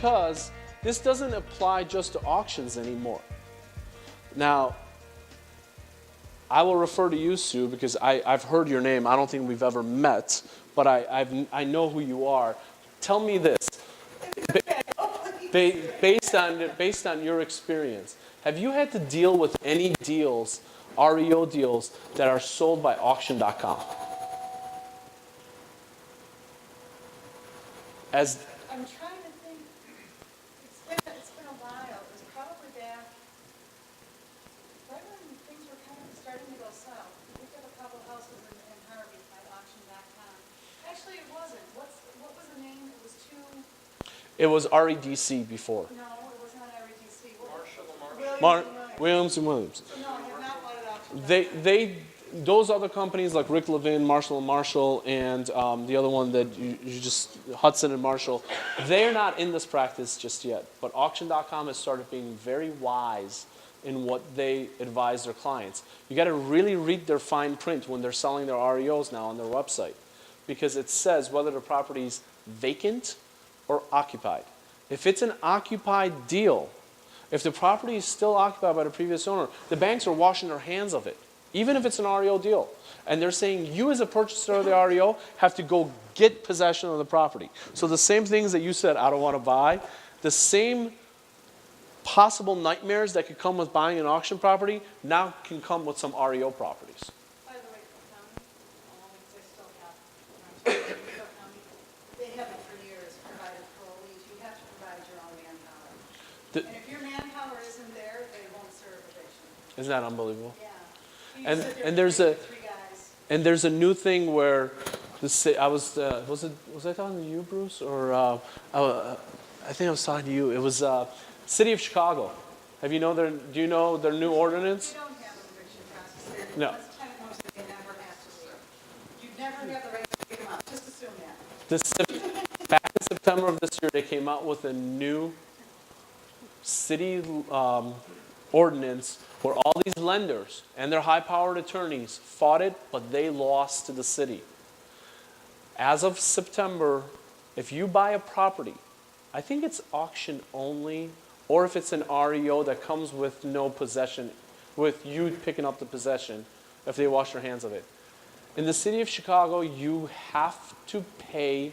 because this doesn't apply just to auctions anymore. Now, I will refer to you, Sue, because I've heard your name. I don't think we've ever met, but I know who you are. Tell me this, based on your experience, have you had to deal with any deals, REO deals, that are sold by auction.com? I'm trying to think. It's been a while. It was probably back right when things were kind of starting to go south. We picked up a couple houses in Harvey by auction.com. Actually, it wasn't. What was the name? It was too. It was REDC before. No, it was not REDC. Williams and Williams. So no, I have not bought it auction.com. Those other companies like Rick Levin, Marshall & Marshall, and the other one that you just, Hudson and Marshall, they're not in this practice just yet. But auction.com has started being very wise in what they advise their clients. You got to really read their fine print when they're selling their REOs now on their website, because it says whether the property's vacant or occupied. If it's an occupied deal, if the property is still occupied by the previous owner, the banks are washing their hands of it, even if it's an REO deal. And they're saying you as a purchaser of the REO have to go get possession of the property. So the same things that you said, I don't want to buy, the same possible nightmares that could come with buying an auction property now can come with some REO properties. By the way, for county, because I still have, they haven't for years provided parolees. You have to provide your own manpower. And if your manpower isn't there, they won't serve eviction. Isn't that unbelievable? Yeah. And there's a new thing where I was I talking to you, Bruce, or I think I was talking to you. It was City of Chicago. Do you know their new ordinance? You don't have an eviction process there. No. Unless tenant moves, they never have to serve. You'd never have the right to pick them up. Just assume that. Back in September of this year, they came out with a new city ordinance where all these lenders and their high-powered attorneys fought it, but they lost to the city. As of September, if you buy a property, I think it's auction only, or if it's an REO that comes with no possession, with you picking up the possession, if they wash their hands of it. In the city of Chicago, you have to pay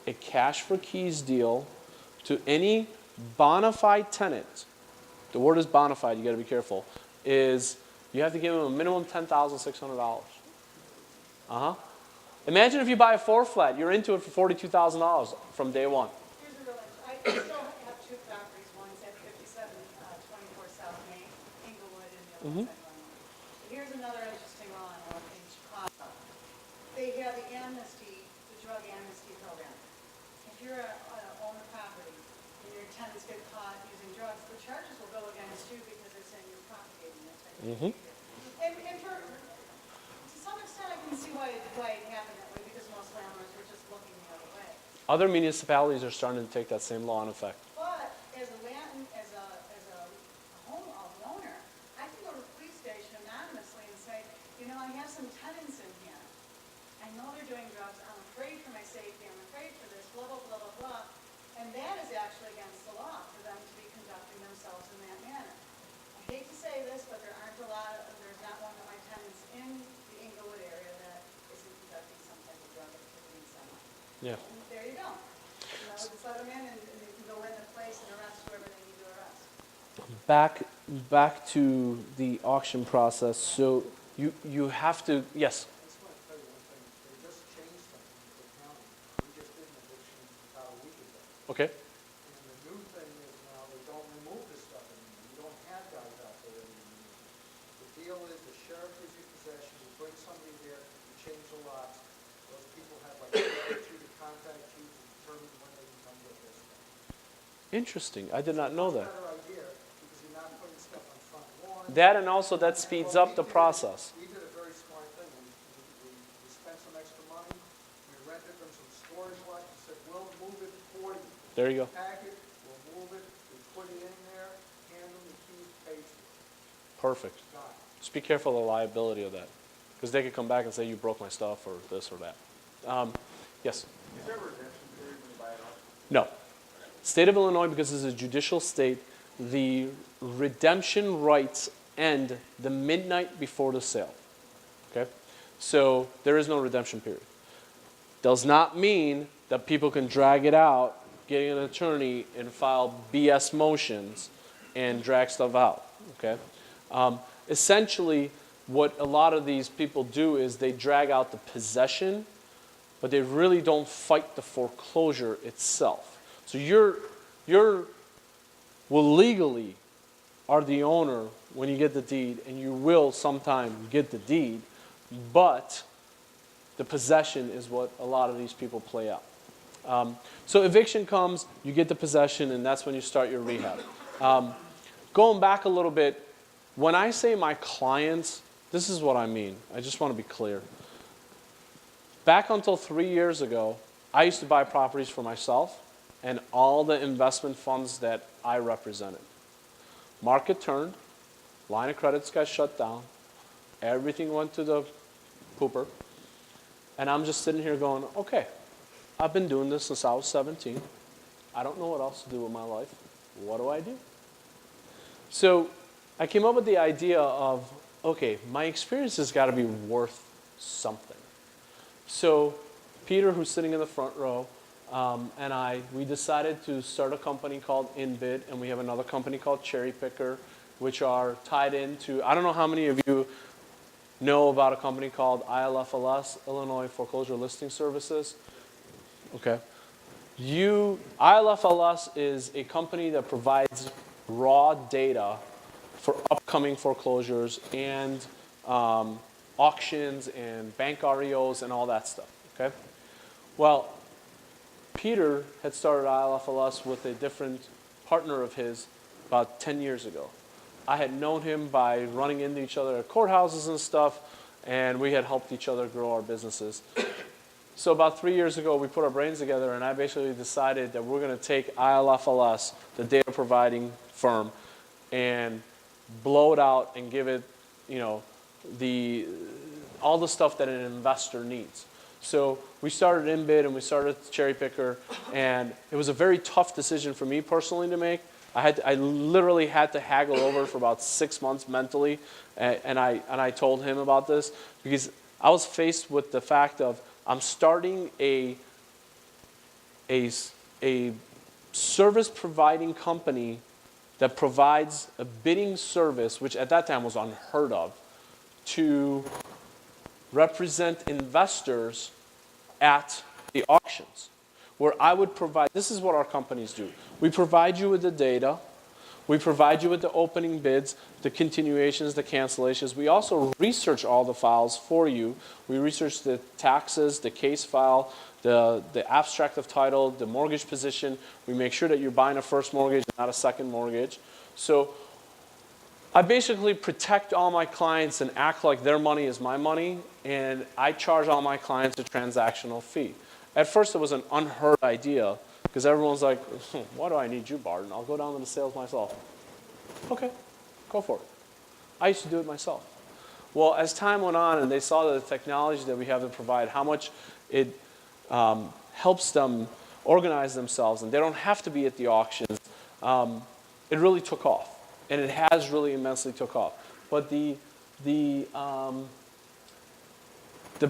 a cash for keys deal to any bona fide tenant. The word is bona fide, you got to be careful. Is you have to give them a minimum $10,600. Imagine if you buy a 4-flat, you're into it for $42,000 from day one. Here's a real I still have two properties. One's at 5724 South Main, Inglewood, and the other one's at Glenmore. Here's another interesting law in Chicago. They have the drug amnesty program. If you're own a property and your tenants get caught using drugs, the charges will go against you because they're saying you're propagating that type of behavior. And to some extent, I can see why it happened that way, because most landlords were just looking the other way. Other municipalities are starting to take that same law in effect. But as a homeowner, I can go to the police station anonymously and say, I have some tenants in here. I know they're doing drugs. I'm afraid for my safety. I'm afraid for this, blah, blah, blah, blah, blah. And that is actually against the law for them to be conducting themselves in that manner. I hate to say this, but there's not one of my tenants in the Inglewood area that isn't conducting some type of drug activity in some way. Yeah. And there you go. Just let them in and they can go in the place and arrest whoever they need to arrest. Back to the auction process. So you have to, yes. I just want to tell you one thing. They just changed something in the county. We just did an eviction about a week ago. Okay. And the new thing is now they don't remove this stuff anymore. You don't have guys out there anymore. The deal is the sheriff gives you possession, you bring somebody there, you change the locks. Those people have like you to contact you to determine when they can come get this stuff. Interesting. I did not know that. Better idea because you're not putting stuff on front lawn. That and also that speeds up the process. We did a very smart thing. We spent some extra money. We rented them some storage lots. We said, we'll move it for you. There you go. Pack it, we'll move it, we put it in there, hand them the keys, pay for it. Perfect. Done. Just be careful of the liability of that, because they could come back and say you broke my stuff or this or that. Yes? Is there a redemption period when you buy it off? No. State of Illinois, because it's a judicial state, the redemption rights end the midnight before the sale. Okay? So there is no redemption period. Does not mean that people can drag it out, get an attorney, and file BS motions and drag stuff out. Okay? Essentially, what a lot of these people do is they drag out the possession, but they really don't fight the foreclosure itself. So you're will legally are the owner when you get the deed, and you will sometime get the deed, but the possession is what a lot of these people play out. So eviction comes, you get the possession, and that's when you start your rehab. Going back a little bit, when I say my clients, this is what I mean. I just want to be clear. Back until 3 years ago, I used to buy properties for myself and all the investment funds that I represented. Market turned, line of credits got shut down, everything went to the pooper, and I'm just sitting here going, okay, I've been doing this since I was 17. I don't know what else to do with my life. What do I do? So I came up with the idea of, okay, my experience has got to be worth something. So Peter, who's sitting in the front row, and we decided to start a company called InBid, and we have another company called Cherry Picker, which are tied into, I don't know how many of you know about a company called ILFLS, Illinois Foreclosure Listing Services. Okay. ILFLS is a company that provides raw data for upcoming foreclosures and auctions and bank REOs and all that stuff. Okay. Well, Peter had started ILFLS with a different partner of his about 10 years ago. I had known him by running into each other at courthouses and stuff, and we had helped each other grow our businesses. So about 3 years ago, we put our brains together, and I basically decided that we're going to take ILFLS, the data providing firm, and blow it out and give it, all the stuff that an investor needs. So we started InBid and we started Cherry Picker, and it was a very tough decision for me personally to make. I literally had to haggle over for about 6 months mentally, and I told him about this because I was faced with the fact of I'm starting a service providing company that provides a bidding service, which at that time was unheard of, to represent investors at the auctions, where I would provide, this is what our companies do. We provide you with the data, we provide you with the opening bids, the continuations, the cancellations. We also research all the files for you. We research the taxes, the case file, the abstract of title, the mortgage position. We make sure that you're buying a first mortgage, not a second mortgage. So I basically protect all my clients and act like their money is my money, and I charge all my clients a transactional fee. At first, it was an unheard idea, because everyone's like, why do I need you, Barton? I'll go down to the sales myself. Okay, go for it. I used to do it myself. Well, as time went on and they saw the technology that we have to provide, how much it helps them organize themselves, and they don't have to be at the auctions, it really took off. And it has really immensely took off. But the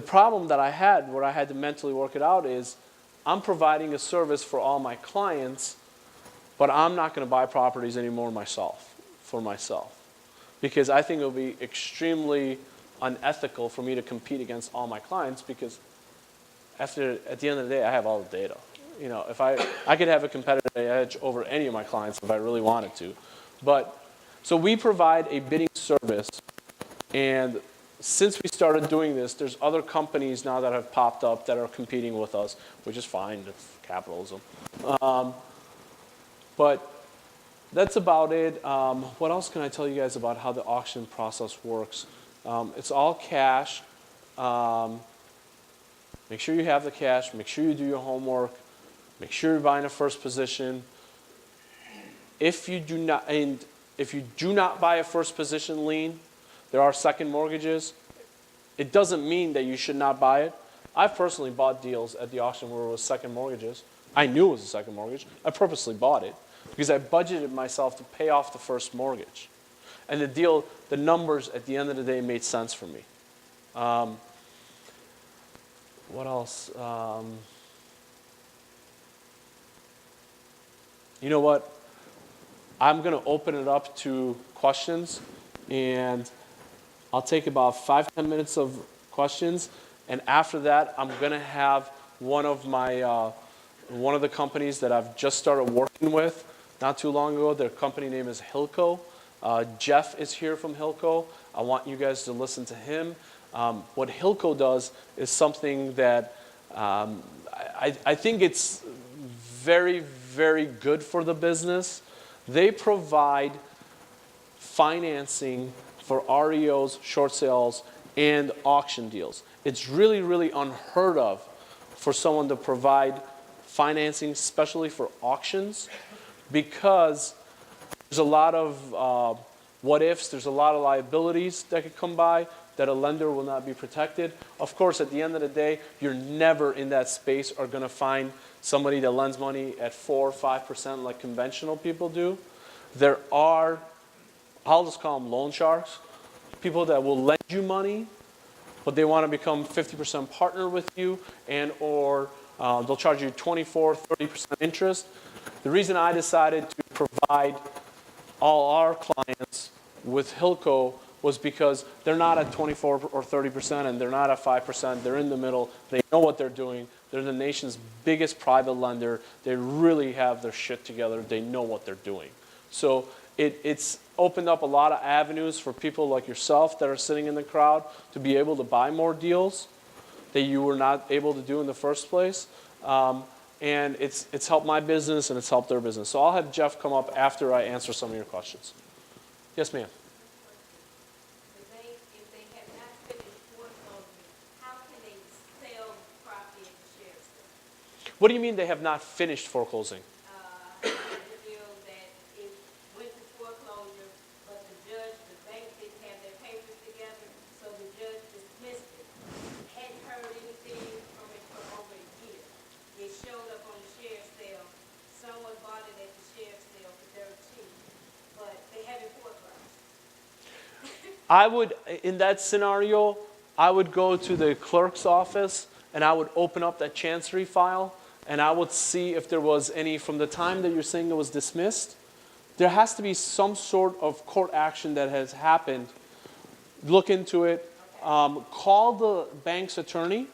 problem that I had, where I had to mentally work it out, is I'm providing a service for all my clients, but I'm not going to buy properties anymore for myself. Because I think it would be extremely unethical for me to compete against all my clients, because at the end of the day, I have all the data. If I could have a competitive edge over any of my clients if I really wanted to. So we provide a bidding service, and since we started doing this, there's other companies now that have popped up that are competing with us, which is fine, it's capitalism. But that's about it. What else can I tell you guys about how the auction process works? It's all cash. Make sure you have the cash. Make sure you do your homework. Make sure you're buying a first position. If you do not buy a first position lien, there are second mortgages. It doesn't mean that you should not buy it. I've personally bought deals at the auction where it was second mortgages. I knew it was a second mortgage. I purposely bought it because I budgeted myself to pay off the first mortgage. And the deal, the numbers at the end of the day made sense for me. What else? You know what? I'm going to open it up to questions, and I'll take about 5-10 minutes of questions, and after that, I'm going to have one of the companies that I've just started working with not too long ago. Their company name is Hilco. Jeff is here from Hilco. I want you guys to listen to him. What Hilco does is something that I think it's very, very good for the business. They provide financing for REOs, short sales, and auction deals. It's really, really unheard of for someone to provide financing, especially for auctions, because there's a lot of what ifs, there's a lot of liabilities that could come by that a lender will not be protected. Of course, at the end of the day, you're never in that space are going to find somebody that lends money at 4 or 5% like conventional people do. There are, I'll just call them loan sharks, people that will lend you money, but they want to become 50% partner with you, and or they'll charge you 24, 30% interest. The reason I decided to provide all our clients with Hilco was because they're not at 24 or 30% and they're not at 5%. They're in the middle. They know what they're doing. They're the nation's biggest private lender. They really have their shit together. They know what they're doing. So it's opened up a lot of avenues for people like yourself that are sitting in the crowd to be able to buy more deals that you were not able to do in the first place. And it's helped my business and it's helped their business. So I'll have Jeff come up after I answer some of your questions. Yes, ma'am. If they have not finished foreclosing, how can they sell property in the sheriff's sale? What do you mean they have not finished foreclosing? The deal that it went to foreclosure, but the bank didn't have their papers together, so the judge dismissed it. Hadn't heard anything from it for over a year. It showed up on the sheriff's sale. Someone bought it at the sheriff's sale for dirt cheap, but they haven't foreclosed. I would, in that scenario, I would go to the clerk's office and I would open up that chancery file and I would see if there was any, from the time that you're saying it was dismissed, there has to be some sort of court action that has happened. Look into it. Call the bank's attorney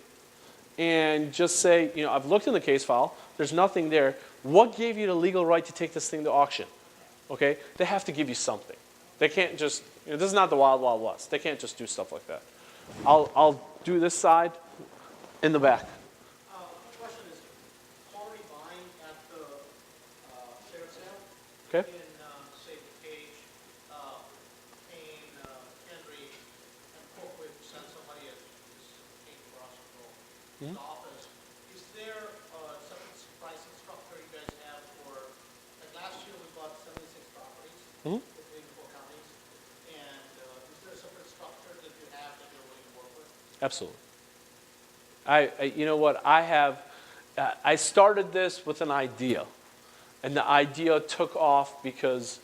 and just say, you know, I've looked in the case file. There's nothing there. What gave you the legal right to take this thing to auction? Okay? They have to give you something. They can't just, you know, this is not the Wild Wild West. They can't just do stuff like that. I'll do this side in the back. The question is, already buying at the sheriff's sale? Okay? In, say, Page, Kane, Henry, and Corporate send somebody as Kane for us to go to the office. Is there a separate pricing structure you guys have for, like last year we bought 76 properties between 4 counties, and is there a separate structure that you have that you're willing to work with? Absolutely. You know what, I started this with an idea, and the idea took off because,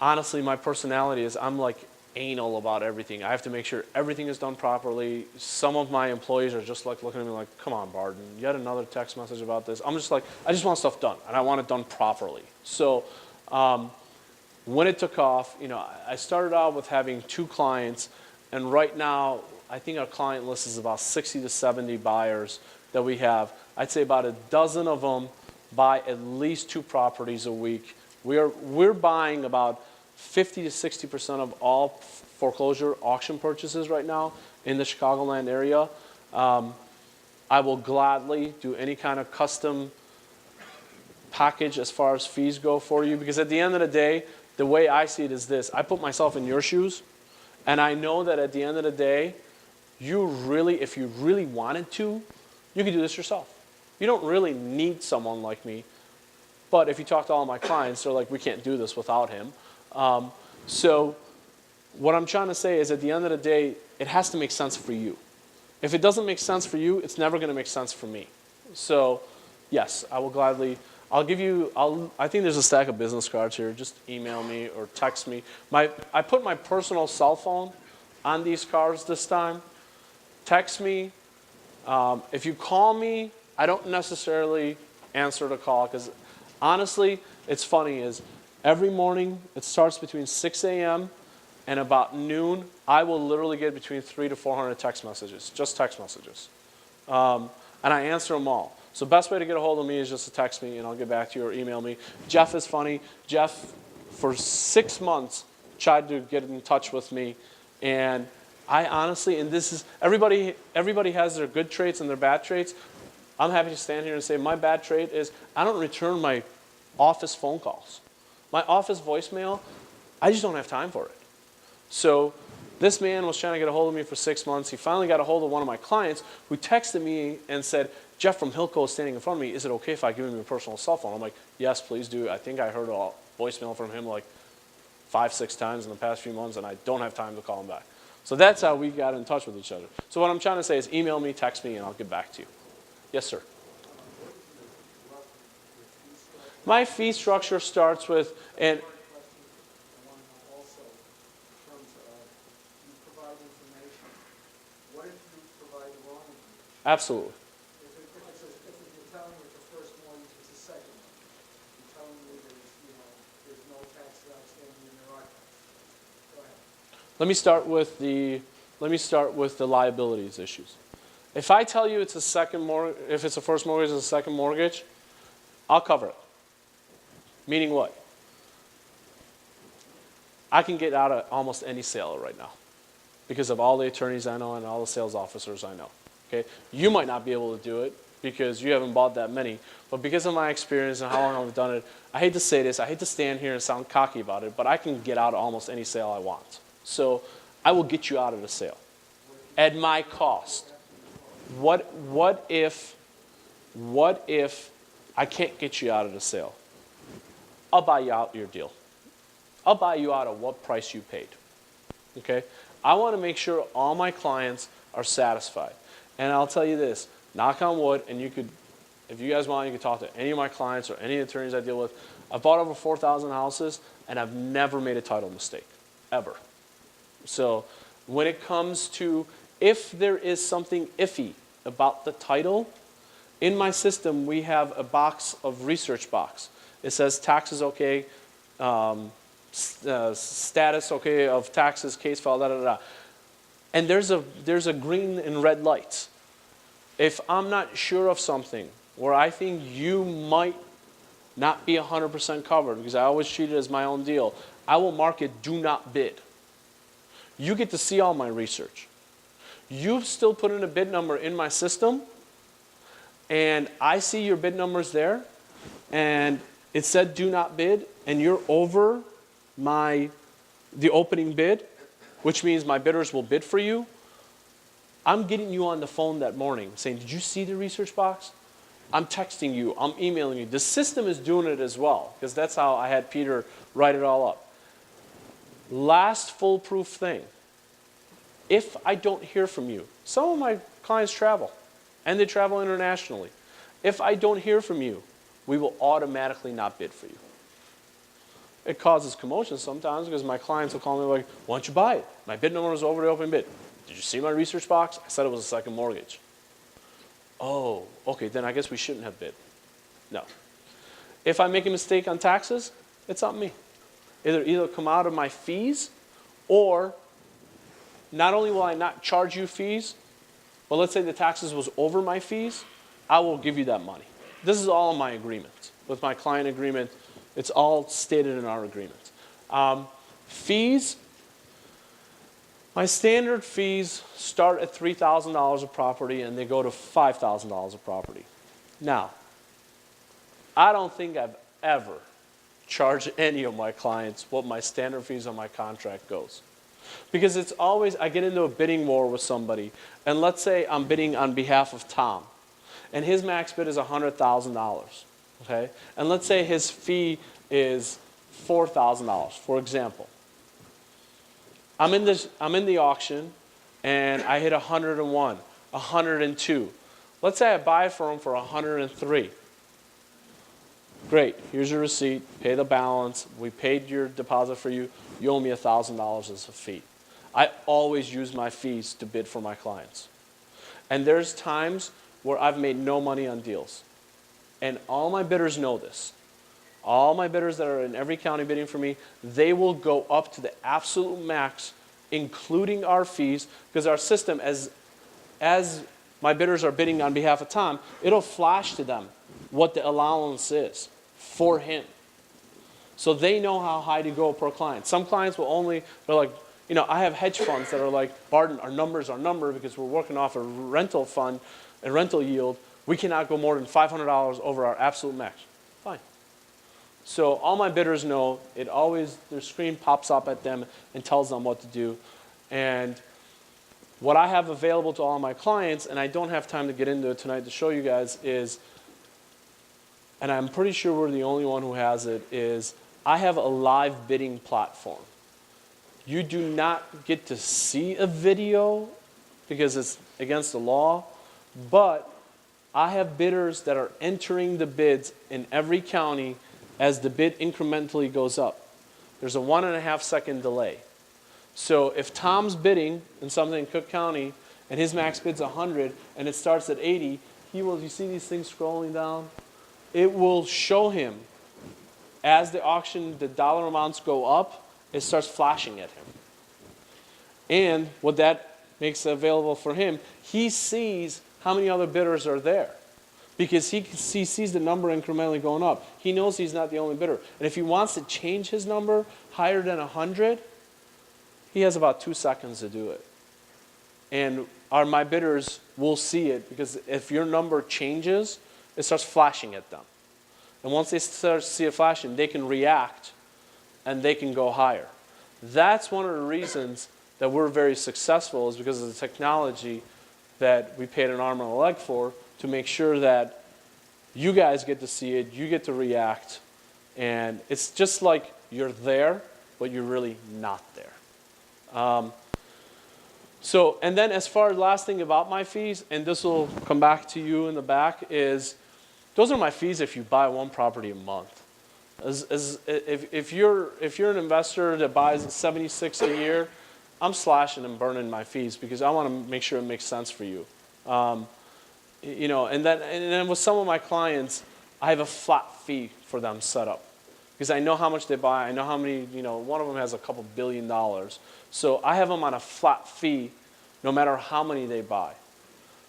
honestly, my personality is I'm like anal about everything. I have to make sure everything is done properly. Some of my employees are just like looking at me like, come on, Barden, yet another text message about this. I'm just like, I just want stuff done, and I want it done properly. So when it took off, you know, I started out with having 2 clients, and right now, I think our client list is about 60 to 70 buyers that we have. I'd say about a dozen of them buy at least 2 properties a week. We're buying about 50 to 60% of all foreclosure auction purchases right now in the Chicagoland area. I will gladly do any kind of custom package as far as fees go for you, because at the end of the day, the way I see it is this. I put myself in your shoes, and I know that at the end of the day, you really, if you really wanted to, you could do this yourself. You don't really need someone like me. But if you talk to all my clients, they're like, we can't do this without him. So what I'm trying to say is at the end of the day, it has to make sense for you. If it doesn't make sense for you, it's never going to make sense for me. So Yes, I will gladly. I'll give you. I think there's a stack of business cards here. Just email me or text me. I put my personal cell phone on these cards this time. Text me. If you call me, I don't necessarily answer the call because honestly, it's funny is every morning it starts between 6 a.m. and about noon. I will literally get between 300 to 400 text messages, just text messages, and I answer them all. So best way to get a hold of me is just to text me and I'll get back to you or email me. Jeff is funny. Jeff, for 6 months, tried to get in touch with me, and I honestly, and this is, everybody has their good traits and their bad traits. I'm happy to stand here and say my bad trait is I don't return my office phone calls. My office voicemail, I just don't have time for it. So this man was trying to get a hold of me for 6 months. He finally got a hold of one of my clients who texted me and said, Jeff from Hilco is standing in front of me. Is it okay if I give him your personal cell phone? I'm like, yes, please do. I think I heard a voicemail from him like 5, 6 times in the past few months, and I don't have time to call him back. So that's how we got in touch with each other. So what I'm trying to say is email me, text me, and I'll get back to you. Yes, sir. My fee structure starts with, and I want to know also, in terms of, you provide information. What if you provide the wrong information? absolutely. If you're telling me it's the first mortgage, it's the second one. You're telling me there's no taxes outstanding in there are taxes. Go ahead. Let me start with the liabilities issues. If I tell you it's a second mortgage, if it's a first mortgage, it's a second mortgage, I'll cover it. Meaning what? I can get out of almost any sale right now because of all the attorneys I know and all the sales officers I know. Okay? You might not be able to do it because you haven't bought that many, but because of my experience and how long I've done it, I hate to say this, I hate to stand here and sound cocky about it, but I can get out of almost any sale I want. So I will get you out of the sale at my cost. What if I can't get you out of the sale? I'll buy you out your deal. I'll buy you out of what price you paid. Okay? I want to make sure all my clients are satisfied. And I'll tell you this, knock on wood, and you could, if you guys want, you can talk to any of my clients or any attorneys I deal with. I've bought over 4,000 houses, and I've never made a title mistake, ever. So when it comes to if there is something iffy about the title, in my system we have a box of research box. It says taxes okay, status okay of taxes, case file, da da da. And there's a green and red lights. If I'm not sure of something, or I think you might not be 100% covered, because I always treat it as my own deal, I will mark it do not bid. You get to see all my research. You've still put in a bid number in my system, and I see your bid numbers there, and it said do not bid, and you're over the opening bid, which means my bidders will bid for you. I'm getting you on the phone that morning saying, did you see the research box? I'm texting you, I'm emailing you. The system is doing it as well, because that's how I had Peter write it all up. Last foolproof thing. If I don't hear from you, some of my clients travel, and they travel internationally. If I don't hear from you, we will automatically not bid for you. It causes commotion sometimes because my clients will call me like, why don't you buy it? My bid number was over the open bid. Did you see my research box? I said it was a second mortgage. Oh, okay, then I guess we shouldn't have bid. No. If I make a mistake on taxes, it's on me. It'll either come out of my fees, or not only will I not charge you fees, but let's say the taxes was over my fees, I will give you that money. This is all in my agreement. With my client agreement, it's all stated in our agreement. Fees, my standard fees start at $3,000 a property and they go to $5,000 a property. Now, I don't think I've ever charged any of my clients what my standard fees on my contract goes. Because it's always, I get into a bidding war with somebody, and let's say I'm bidding on behalf of Tom, and his max bid is $100,000, okay? And let's say his fee is $4,000, for example. I'm in the auction, and I hit 101, 102. Let's say I buy for him for 103. Great, here's your receipt, pay the balance, we paid your deposit for you, you owe me $1,000 as a fee. I always use my fees to bid for my clients. And there's times where I've made no money on deals. And all my bidders know this. All my bidders that are in every county bidding for me, they will go up to the absolute max, including our fees, because our system, as my bidders are bidding on behalf of Tom, it'll flash to them what the allowance is for him. So they know how high to go per client. Some clients will only, they're like, you know, I have hedge funds that are like, Barton, our number's our number because we're working off a rental fund, a rental yield. We cannot go more than $500 over our absolute max. Fine. So all my bidders know, it always, their screen pops up at them and tells them what to do. And what I have available to all my clients, and I don't have time to get into it tonight to show you guys, is, and I'm pretty sure we're the only one who has it, is I have a live bidding platform. You do not get to see a video because it's against the law, but I have bidders that are entering the bids in every county as the bid incrementally goes up. There's a 1.5 second delay. So if Tom's bidding in something in Cook County and his max bid's 100 and it starts at 80, he will, you see these things scrolling down? It will show him as the auction, the dollar amounts go up, it starts flashing at him. And what that makes available for him, he sees how many other bidders are there. Because he sees the number incrementally going up. He knows he's not the only bidder. And if he wants to change his number higher than 100, he has about 2 seconds to do it. And my bidders will see it because if your number changes, it starts flashing at them. And once they start to see it flashing, they can react and they can go higher. That's one of the reasons that we're very successful is because of the technology that we paid an arm and a leg for to make sure that you guys get to see it, you get to react, and it's just like you're there, but you're really not there. And then as far as last thing about my fees, and this will come back to you in the back, is those are my fees if you buy one property a month. If you're an investor that buys 76 a year, I'm slashing and burning my fees because I want to make sure it makes sense for you. You know, and then with some of my clients, I have a flat fee for them set up because I know how much they buy. I know how many. You know, one of them has a couple $1 billion, so I have them on a flat fee, no matter how many they buy.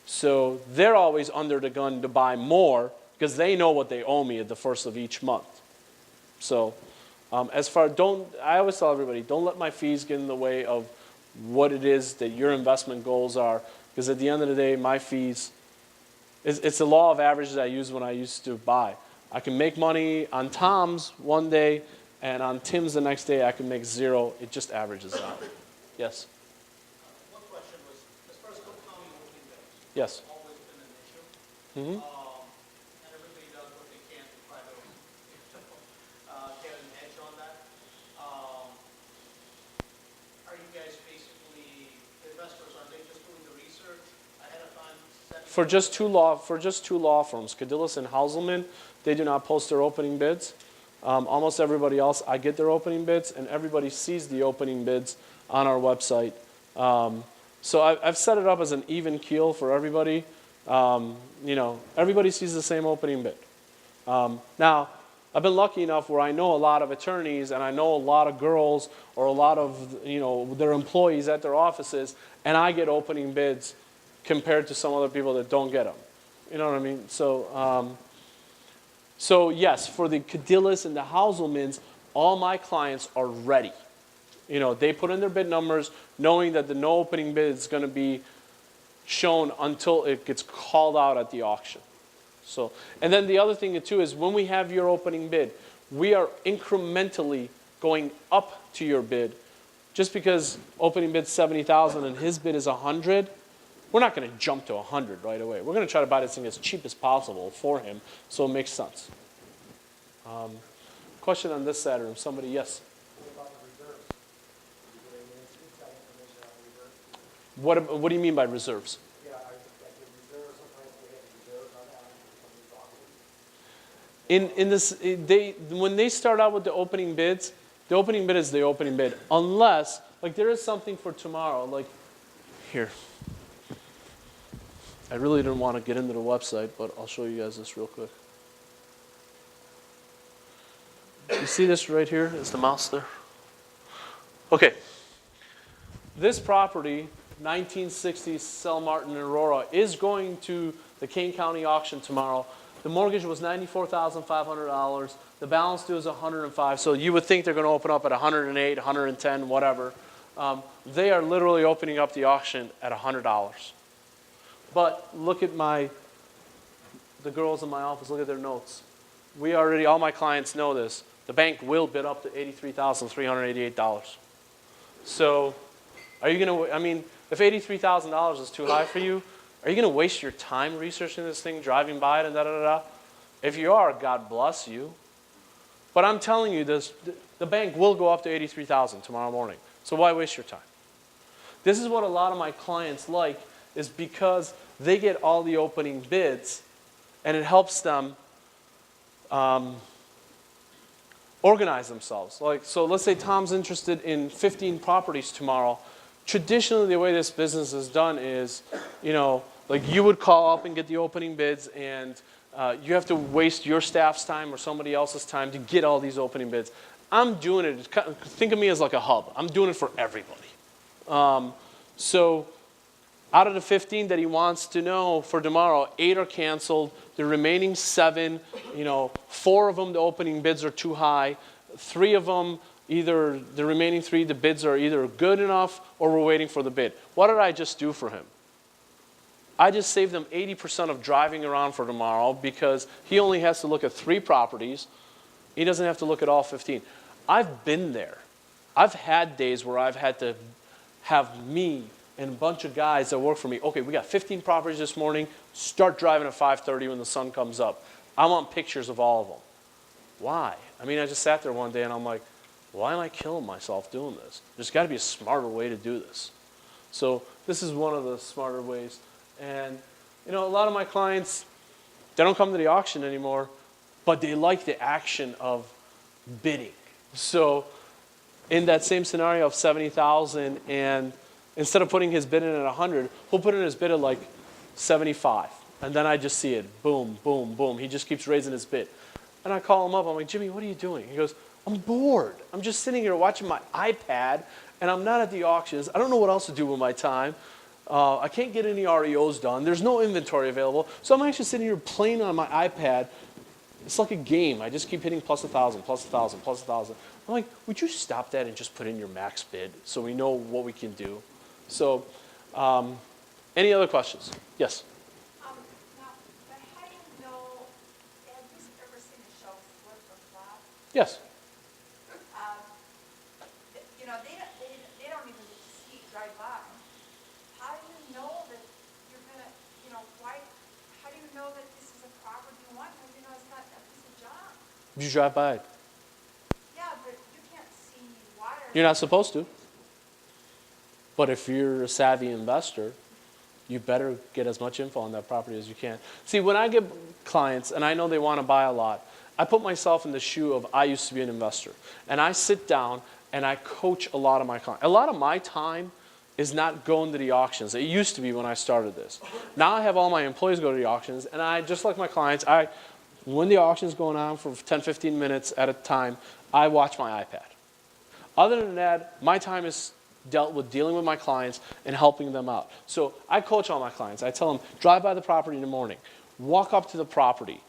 So they're always under the gun to buy more because they know what they owe me at the first of each month. So, I always tell everybody, don't let my fees get in the way of what it is that your investment goals are, because at the end of the day, my fees, it's the law of averages I used when I used to buy. I can make money on Tom's one day, and on Tim's the next day, I can make zero. It just averages out. Yes? One question was, as far as Cook County opening days, Yes. it's always been an issue. And everybody does what they can to try to get an edge on that. Are you guys basically, investors, are they just doing the research ahead of time? For just two law firms, Cadillus and Hauselman, they do not post their opening bids. Almost everybody else, I get their opening bids, and everybody sees the opening bids on our website. So I've set it up as an even keel for everybody. You know, everybody sees the same opening bid. Now, I've been lucky enough where I know a lot of attorneys and I know a lot of girls or a lot of, you know, their employees at their offices, and I get opening bids compared to some other people that don't get them. You know what I mean? So yes, for the Cadillus and the Hauselmans, all my clients are ready. You know, they put in their bid numbers knowing that the no opening bid is going to be shown until it gets called out at the auction. So, and then the other thing too is when we have your opening bid, we are incrementally going up to your bid. Just because opening bid's 70,000 and his bid is 100, we're not going to jump to 100 right away. We're going to try to buy this thing as cheap as possible for him, so it makes sense. Question on this side of the room. Somebody, yes? What about the reserves? Is there any inside information on reserves? What do you mean by reserves? Yeah, like the reserves, sometimes we have reserves on that, somebody's in this, when they start out with the opening bids, the opening bid is the opening bid, unless, like there is something for tomorrow, like here. I really didn't want to get into the website, but I'll show you guys this real quick. You see this right here? Is the mouse there? Okay. This property, 1960 Sel Martin in Aurora, is going to the Kane County auction tomorrow. The mortgage was $94,500. The balance due is $105. So you would think they're going to open up at $108, $110, whatever. They are literally opening up the auction at $100. But look at the girls in my office, look at their notes. All my clients know this. The bank will bid up to $83,388. So are you going to, I mean, if $83,000 is too high for you, are you going to waste your time researching this thing, driving by it, and da-da-da-da? If you are, God bless you. But I'm telling you this, the bank will go up to $83,000 tomorrow morning. So why waste your time? This is what a lot of my clients like, is because they get all the opening bids, and it helps them organize themselves. Like, so let's say Tom's interested in 15 properties tomorrow. Traditionally, the way this business is done is, you know, like you would call up and get the opening bids, and you have to waste your staff's time or somebody else's time to get all these opening bids. I'm doing it, think of me as like a hub. I'm doing it for everybody. So out of the 15 that he wants to know for tomorrow, 8 are canceled. The remaining 7, you know, 4 of them, the opening bids are too high. 3 of them, the remaining 3, the bids are either good enough or we're waiting for the bid. What did I just do for him? I just saved him 80% of driving around for tomorrow, because he only has to look at 3 properties. He doesn't have to look at all 15. I've been there. I've had days where I've had to have me and a bunch of guys that work for me. Okay, we got 15 properties this morning. Start driving at 5:30 when the sun comes up. I want pictures of all of them. Why? I mean, I just sat there one day and I'm like, why am I killing myself doing this? There's got to be a smarter way to do this. So this is one of the smarter ways. And, you know, a lot of my clients, they don't come to the auction anymore, but they like the action of bidding. So in that same scenario of 70,000, and instead of putting his bid in at 100, he'll put in his bid at like 75. And then I just see it, boom, boom, boom. He just keeps raising his bid. And I call him up, I'm like, Jimmy, what are you doing? He goes, I'm bored. I'm just sitting here watching my iPad, and I'm not at the auctions. I don't know what else to do with my time. I can't get any REOs done. There's no inventory available. So I'm actually sitting here playing on my iPad. It's like a game. I just keep hitting plus 1,000, plus 1,000, plus 1,000. I'm like, would you stop that and just put in your max bid so we know what we can do? So, any other questions? Yes? Now, but how do you know, have you ever seen a show flip or flop? Yes. You know, they don't even see drive by. How do you know that you're gonna, you know, how do you know that this is a property you want? How do you know it's not a piece of junk? You drive by it. Yeah, but you can't see water. You're not supposed to. But if you're a savvy investor, you better get as much info on that property as you can. See, when I get clients, and I know they want to buy a lot, I put myself in the shoe of I used to be an investor. And I sit down and I coach a lot of my clients. A lot of my time is not going to the auctions. It used to be when I started this. Now I have all my employees go to the auctions, and I, just like my clients, when the auction's going on for 10, 15 minutes at a time, I watch my iPad. Other than that, my time is dealt with dealing with my clients and helping them out. So I coach all my clients. I tell them, drive by the property in the morning, walk up to the property,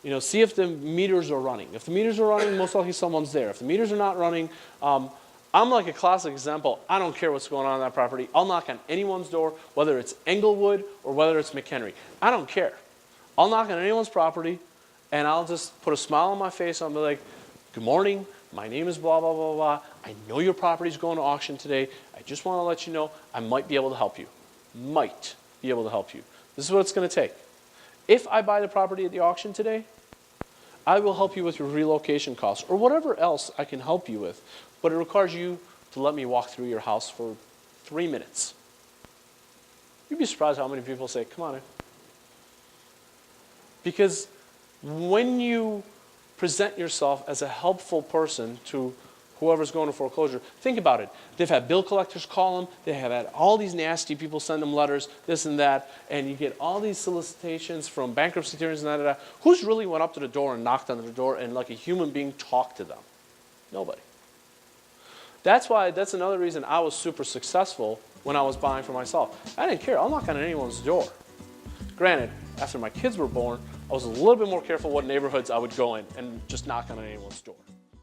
you know, see if the meters are running. If the meters are running, most likely someone's there. If the meters are not running, I'm like a classic example. I don't care what's going on that property. I'll knock on anyone's door, whether it's Englewood or whether it's McHenry. I don't care. I'll knock on anyone's property, and I'll just put a smile on my face. I'll be like, good morning. My name is blah, blah, blah, blah. I know your property's going to auction today. I just want to let you know I might be able to help you. Might be able to help you. This is what it's going to take. If I buy the property at the auction today, I will help you with your relocation costs or whatever else I can help you with. But it requires you to let me walk through your house for 3 minutes. You'd be surprised how many people say, come on in. Because when you present yourself as a helpful person to whoever's going to foreclosure, think about it. They've had bill collectors call them. They have had all these nasty people send them letters, this and that, and you get all these solicitations from bankruptcy attorneys and that. Who's really went up to the door and knocked on the door and like a human being talked to them? Nobody. That's another reason I was super successful when I was buying for myself. I didn't care. I'll knock on anyone's door. Granted, after my kids were born, I was a little bit more careful what neighborhoods I would go in and just knock on anyone's door.